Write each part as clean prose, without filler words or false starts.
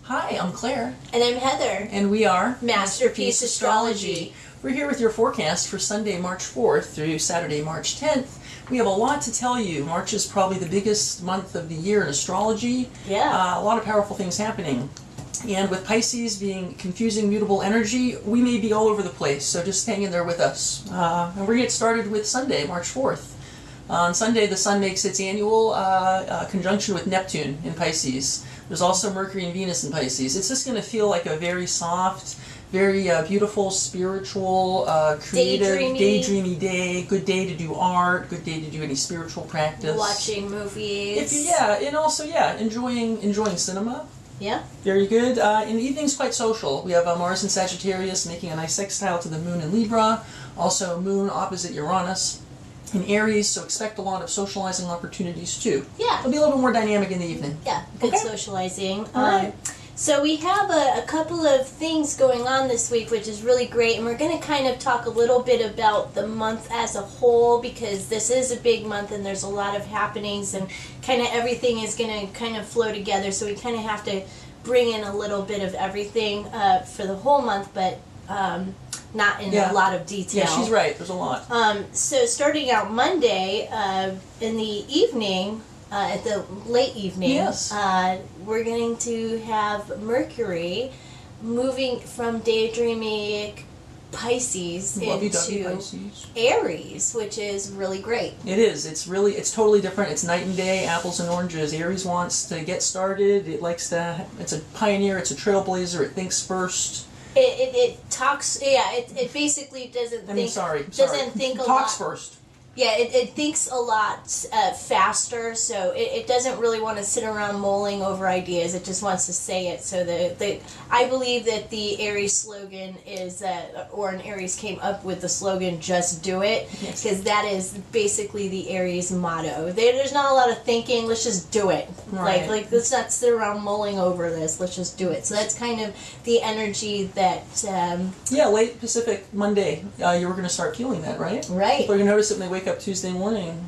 Hi, I'm Claire. And I'm Heather. And we are MasterPeace Astrology. We're here with your forecast for Sunday, March 4th through Saturday, March 10th. We have a lot to tell you. March is probably the biggest month of the year in astrology. Yeah. A lot of powerful things happening. And with Pisces being confusing, mutable energy, we may be all over the place, so just hang in there with us. And we're going to get started with Sunday, March 4th. On Sunday, the Sun makes its annual conjunction with Neptune in Pisces. There's also Mercury and Venus in Pisces. It's just going to feel like a very soft, very beautiful, spiritual, creative, daydreamy day. Good day to do art. Good day to do any spiritual practice. Watching movies. And also enjoying cinema. Yeah. Very good. In the evening's quite social. We have Mars and Sagittarius making a nice sextile to the Moon in Libra. Also, Moon opposite Uranus in Aries, so expect a lot of socializing opportunities too. Yeah. It'll be a little bit more dynamic in the evening. Yeah, good socializing. All right. So we have a couple of things going on this week, which is really great, and we're going to kind of talk a little bit about the month as a whole, because this is a big month and there's a lot of happenings and kind of everything is going to kind of flow together, so we kind of have to bring in a little bit of everything for the whole month, but not in a lot of detail. Yeah, she's right. There's a lot. So starting out Monday, in the evening, at the late evening, yes. We're going to have Mercury moving from daydreaming Pisces into Aries, which is really great. It is. It's totally different. It's night and day, apples and oranges. Aries wants to get started. It likes to. It's a pioneer. It's a trailblazer. It thinks first. It talks. Yeah. It basically doesn't think. Doesn't think a lot. Talks first. Yeah, it thinks a lot faster, so it doesn't really want to sit around mulling over ideas. It just wants to say it. So I believe that the Aries slogan is or an Aries came up with the slogan, "Just do it," because that is basically the Aries motto. There's not a lot of thinking. Let's just do it. Right. Like let's not sit around mulling over this. Let's just do it. So that's kind of the energy that. Late Pacific Monday. You were going to start feeling that, right? Right. People are going to notice it when they wake up Tuesday morning.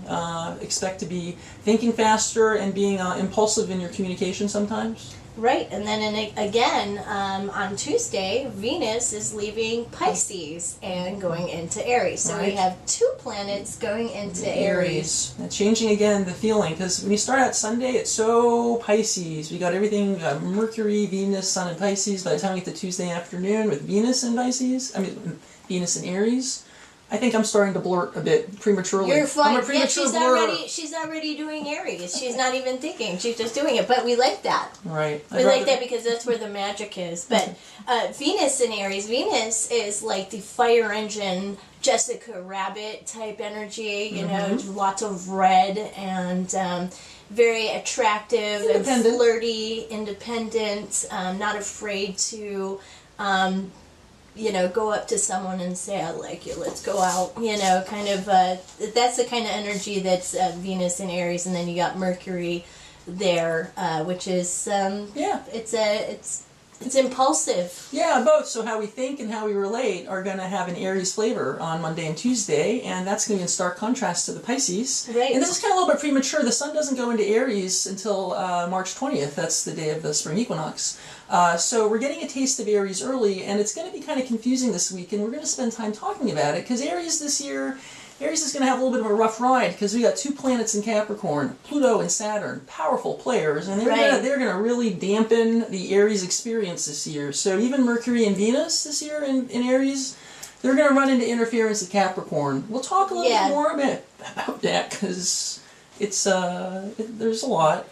Expect to be thinking faster and being impulsive in your communication sometimes. Right, and then again on Tuesday, Venus is leaving Pisces and going into Aries. So we have two planets going into Aries. And changing again the feeling, because when you start out Sunday, it's so Pisces. We got everything, Mercury, Venus, Sun, and Pisces. By the time we get to Tuesday afternoon with Venus and Venus and Aries, I think I'm starting to blurt a bit prematurely. You're fine. I'm a premature blurter. She's already doing Aries. She's not even thinking. She's just doing it. But we like that. Right. We like that because that's where the magic is. But Venus in Aries, Venus is like the fire engine, Jessica Rabbit type energy. You know, lots of red and very attractive and flirty, independent, not afraid to. Go up to someone and say, "I like you, let's go out." Kind of, that's the kind of energy that's Venus in Aries. And then you got Mercury there, which is, it's impulsive. Yeah, both. So how we think and how we relate are going to have an Aries flavor on Monday and Tuesday, and that's going to be in stark contrast to the Pisces. Right. And this is kind of a little bit premature. The Sun doesn't go into Aries until March 20th. That's the day of the spring equinox. So we're getting a taste of Aries early, and it's going to be kind of confusing this week, and we're going to spend time talking about it, because Aries this year, Aries is going to have a little bit of a rough ride, because we got two planets in Capricorn, Pluto and Saturn, powerful players, and they're going to really dampen the Aries experience this year. So even Mercury and Venus this year in Aries, they're going to run into interference at Capricorn. We'll talk a little bit more about that, because there's a lot.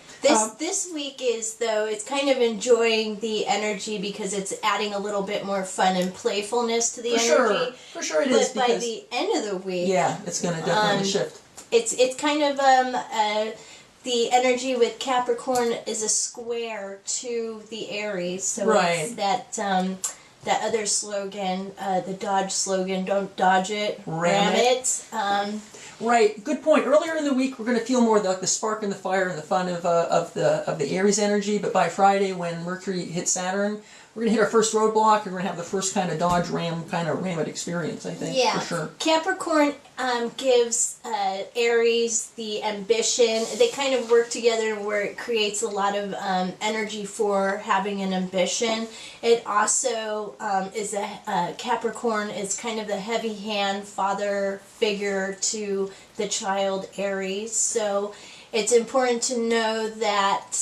This week is, though, it's kind of enjoying the energy because it's adding a little bit more fun and playfulness to the energy. For sure it is. But by the end of the week... Yeah, it's going to definitely shift. It's kind of... the energy with Capricorn is a square to the Aries. So it's that... that other slogan, the Dodge slogan, don't dodge it, Ram it. Right, good point. Earlier in the week, we're going to feel more like the spark and the fire and the fun of the Aries energy, but by Friday, when Mercury hits Saturn, we're going to hit our first roadblock, and we're going to have the first kind of Dodge Ram kind of ram it experience, I think, Yeah. for sure. Capricorn gives Aries the ambition. They kind of work together where it creates a lot of energy for having an ambition. It also is Capricorn is kind of the heavy hand father figure to the child Aries. So it's important to know that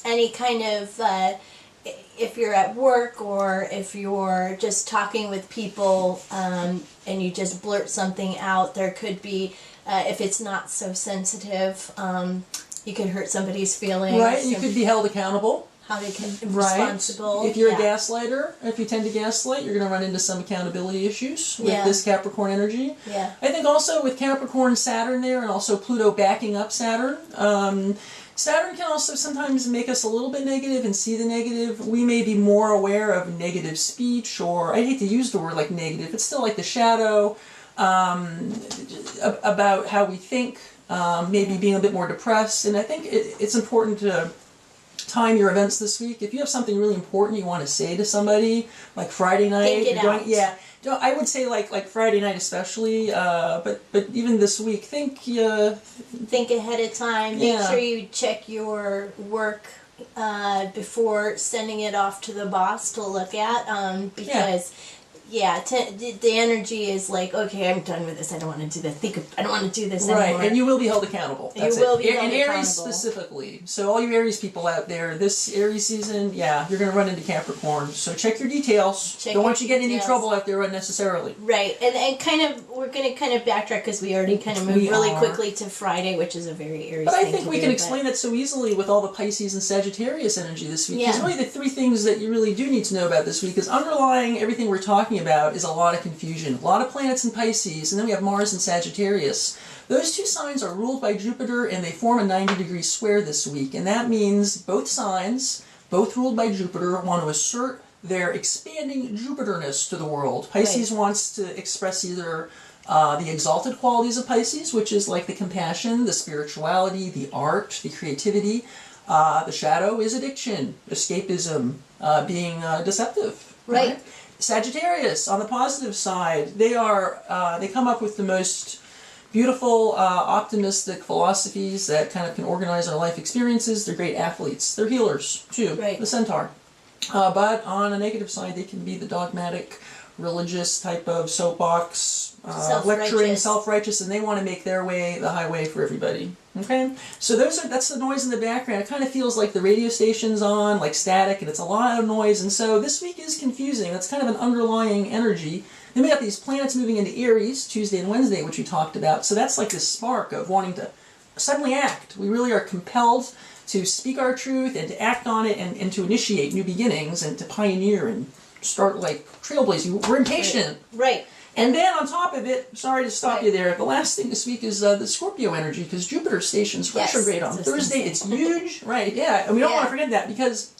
any kind of if you're at work or if you're just talking with people and you just blurt something out, there could be, if it's not so sensitive, you could hurt somebody's feelings. Right, and you could be held accountable. How they can be Right. responsible. If you're a gaslighter, if you tend to gaslight, you're going to run into some accountability issues with this Capricorn energy. Yeah. I think also with Capricorn Saturn there, and also Pluto backing up Saturn, Saturn can also sometimes make us a little bit negative and see the negative. We may be more aware of negative speech, or I hate to use the word like negative, it's still like the shadow, about how we think, maybe being a bit more depressed. And I think it's important to time your events this week. If you have something really important you want to say to somebody, like Friday night, Think it out. I would say like Friday night especially, but even this week, think ahead of time. Make Yeah. sure you check your work before sending it off to the boss to look at, because the energy is like, okay, I'm done with this. I don't want to do this. I don't want to do this right, anymore. and you will be held accountable. That's will it. be held and Aries accountable. specifically. So all you Aries people out there, this Aries season, you're going to run into Capricorn. So check your details. Check Don't want your you getting any details. trouble out there unnecessarily. Right, and kind of we're going to kind of backtrack because we already kind of moved We really are. quickly to Friday, which is a very Aries But I thing think to we do, can but- explain it so easily with all the Pisces and Sagittarius energy this week. Yeah. Because really the three things that you really do need to know about this week is underlying everything we're talking about is a lot of confusion. A lot of planets in Pisces, and then we have Mars in Sagittarius. Those two signs are ruled by Jupiter, and they form a 90-degree square this week. And that means both signs, both ruled by Jupiter, want to assert their expanding Jupiterness to the world. Pisces wants to express either the exalted qualities of Pisces, which is like the compassion, the spirituality, the art, the creativity. The shadow is addiction, escapism, being deceptive. Right. Sagittarius, on the positive side, they come up with the most beautiful, optimistic philosophies that kind of can organize our life experiences. They're great athletes. They're healers, too. Right. The centaur. But on a negative side, they can be the dogmatic, religious type of soapbox, lecturing, self-righteous, and they want to make their way the highway for everybody. Okay? So that's the noise in the background. It kind of feels like the radio station's on, like static, and it's a lot of noise. And so this week is confusing. That's kind of an underlying energy. Then we got these planets moving into Aries, Tuesday and Wednesday, which we talked about. So that's like this spark of wanting to suddenly act. We really are compelled to speak our truth and to act on it and to initiate new beginnings and to pioneer and start like trailblazing. We're impatient. Right. And then on top of it, sorry to stop you there, the last thing this week is the Scorpio energy, because Jupiter stations retrograde on Thursday. It's huge. Right, yeah. And we don't want to forget that, because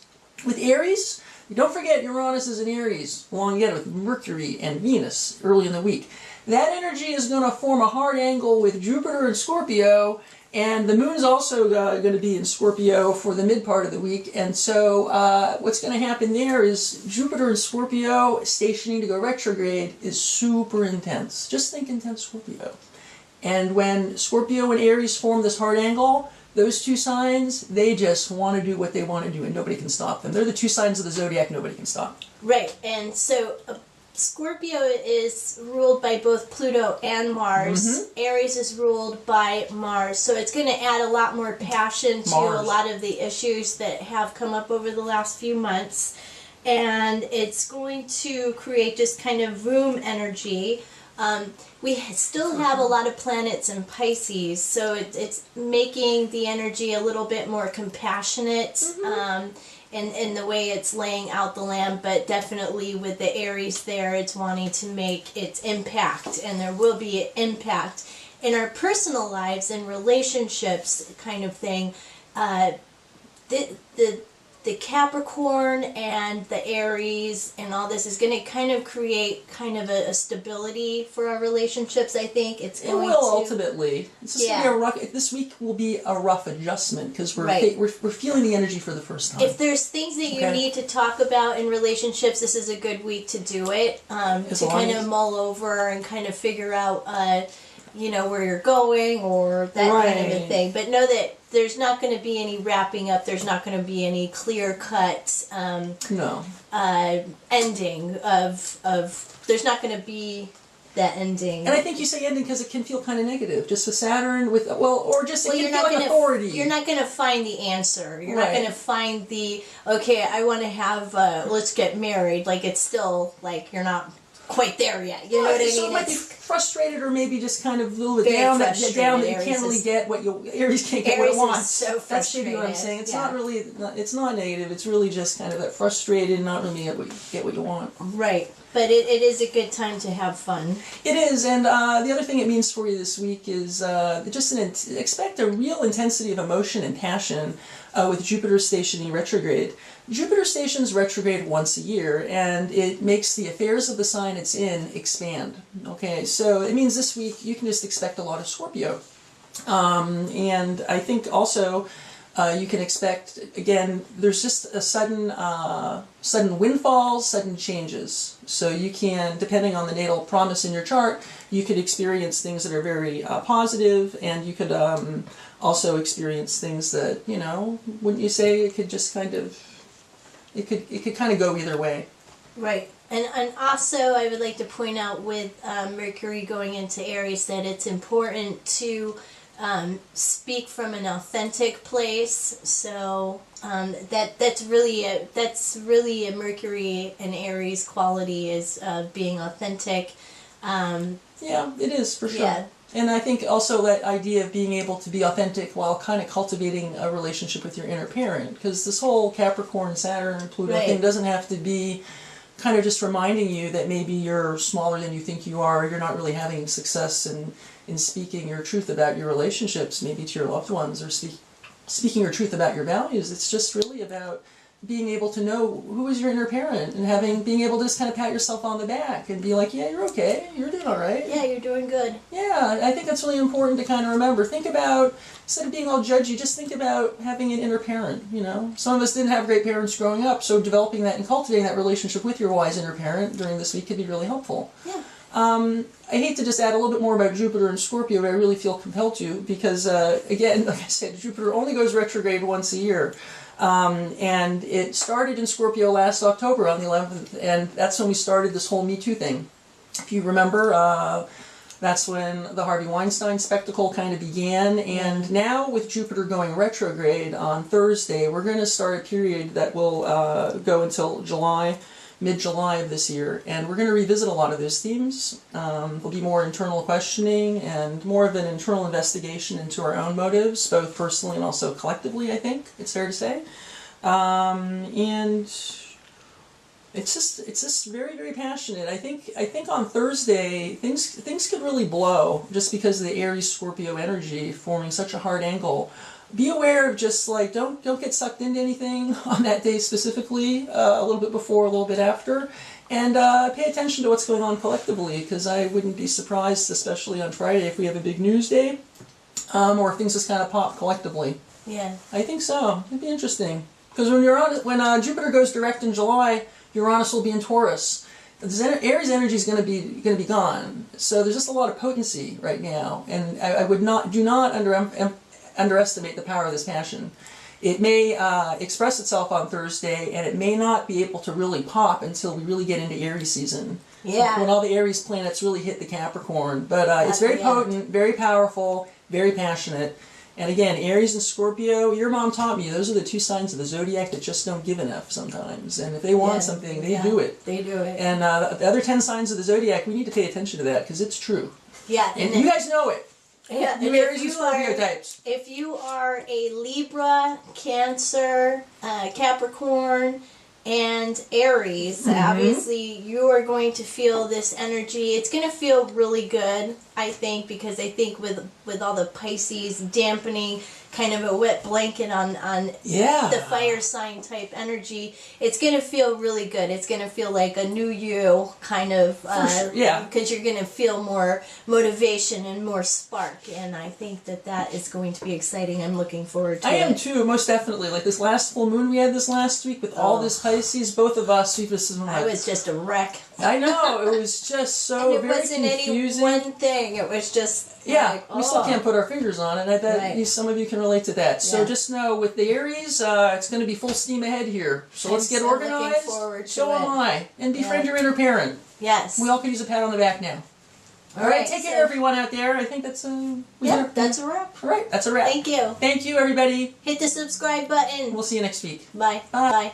with Aries, don't forget Uranus is in Aries, along again with Mercury and Venus early in the week. That energy is going to form a hard angle with Jupiter and Scorpio, and the moon's also going to be in Scorpio for the mid part of the week. And so what's going to happen there is Jupiter and Scorpio stationing to go retrograde is super intense. Just think intense Scorpio. And when Scorpio and Aries form this hard angle, those two signs, they just want to do what they want to do, and nobody can stop them. They're the two signs of the zodiac nobody can stop. Right, and so Scorpio is ruled by both Pluto and Mars. Mm-hmm. Aries is ruled by Mars. So it's going to add a lot more passion to a lot of the issues that have come up over the last few months. And it's going to create just kind of vroom energy. We still have a lot of planets in Pisces, so it's making the energy a little bit more compassionate. In the way it's laying out the land, but definitely with the Aries there, it's wanting to make its impact, and there will be an impact in our personal lives and relationships kind of thing. The the Capricorn and the Aries and all this is going to kind of create kind of a stability for our relationships. I think it's going will ultimately. It's just yeah. gonna be a rough. This week will be a rough adjustment because we're feeling the energy for the first time. If there's things that you need to talk about in relationships, this is a good week to do it. To kind of mull over and kind of figure out, where you're going or that kind of a thing. But know that there's not going to be any wrapping up. There's not going to be any clear cut ending of. There's not going to be that ending. And I think you say ending because it can feel kind of negative, just with Saturn, or just it can feel like authority. You're not going to find the answer. You're not going to find okay, I want to have, let's get married. Like, it's still, like, you're not quite there yet. You know what I mean? So it might be frustrated or maybe just kind of a little bit down that you can't really get what Aries can't get what it wants. So that's maybe what I'm saying. It's not really, it's not negative. It's really just kind of that frustrated, not really get what you want. Right. But it is a good time to have fun. It is, and the other thing it means for you this week is expect a real intensity of emotion and passion with Jupiter stationing retrograde. Jupiter stations retrograde once a year, and it makes the affairs of the sign it's in expand. Okay, so it means this week you can just expect a lot of Scorpio. And I think also you can expect, again, there's just a sudden windfalls, sudden changes. So you can, depending on the natal promise in your chart, you could experience things that are very positive, and you could also experience things that, wouldn't you say it could just kind of, it could kind of go either way. Right. And also I would like to point out with Mercury going into Aries that it's important to speak from an authentic place. So that's really a Mercury and Aries quality is being authentic. Yeah, it is for sure. Yeah. And I think also that idea of being able to be authentic while kind of cultivating a relationship with your inner parent, because this whole Capricorn, Saturn, and Pluto thing doesn't have to be kind of just reminding you that maybe you're smaller than you think you are, you're not really having success in speaking your truth about your relationships, maybe to your loved ones, or speaking your truth about your values. It's just really about being able to know who is your inner parent and being able to just kind of pat yourself on the back and be like, yeah, you're okay, you're doing all right. Yeah, you're doing good. Yeah, I think that's really important to kind of remember. Think about, instead of being all judgy, just think about having an inner parent, Some of us didn't have great parents growing up, so developing that and cultivating that relationship with your wise inner parent during this week could be really helpful. Yeah. I hate to just add a little bit more about Jupiter and Scorpio, but I really feel compelled to, because, again, like I said, Jupiter only goes retrograde once a year. And it started in Scorpio last October on the 11th, and that's when we started this whole Me Too thing. If you remember, that's when the Harvey Weinstein spectacle kind of began, and now with Jupiter going retrograde on Thursday, we're going to start a period that will go until mid-July of this year, and we're going to revisit a lot of those themes. There'll be more internal questioning and more of an internal investigation into our own motives, both personally and also collectively, I think it's fair to say. And it's just very, very passionate. I think on Thursday things could really blow just because of the Aries Scorpio energy forming such a hard angle. Be aware of just like don't get sucked into anything on that day specifically, a little bit before, a little bit after, and pay attention to what's going on collectively, because I wouldn't be surprised, especially on Friday, if we have a big news day, or if things just kind of pop collectively. Yeah. I think so. It'd be interesting, because when Jupiter goes direct in July, Uranus will be in Taurus. Aries energy is going to be gone, so there's just a lot of potency right now, and I do not underestimate the power of this passion. It may express itself on Thursday, and it may not be able to really pop until we really get into Aries season. Yeah. When all the Aries planets really hit the Capricorn. But it's very potent, very powerful, very passionate. And again, Aries and Scorpio, your mom taught me, those are the two signs of the zodiac that just don't give enough sometimes. And if they want something, they do it. They do it. And the other 10 signs of the zodiac, we need to pay attention to that, because it's true. Yeah. And you guys know it. Yeah, you Aries and Scorpio types. If you are a Libra, Cancer, Capricorn, and Aries, obviously you are going to feel this energy. It's going to feel really good, I think, because I think with all the Pisces dampening, kind of a wet blanket on the fire sign type energy. It's going to feel really good. It's going to feel like a new you kind of, because you're going to feel more motivation and more spark, and I think that is going to be exciting. I'm looking forward to it. I am too, most definitely. Like this last full moon we had this last week with all this Pisces, both of us, I was just a wreck. I know, it was just so and it very wasn't confusing. any one thing. It was just we still can't put our fingers on it. I bet some of you can relate to that. So just know, with the Aries, it's going to be full steam ahead here. So let's get organized. So am I. And befriend your inner parent. Yes. We all can use a pat on the back now. All right, take care, everyone out there. I think that's that's a wrap. All right, that's a wrap. Thank you. Thank you, everybody. Hit the subscribe button. We'll see you next week. Bye. Bye. Bye.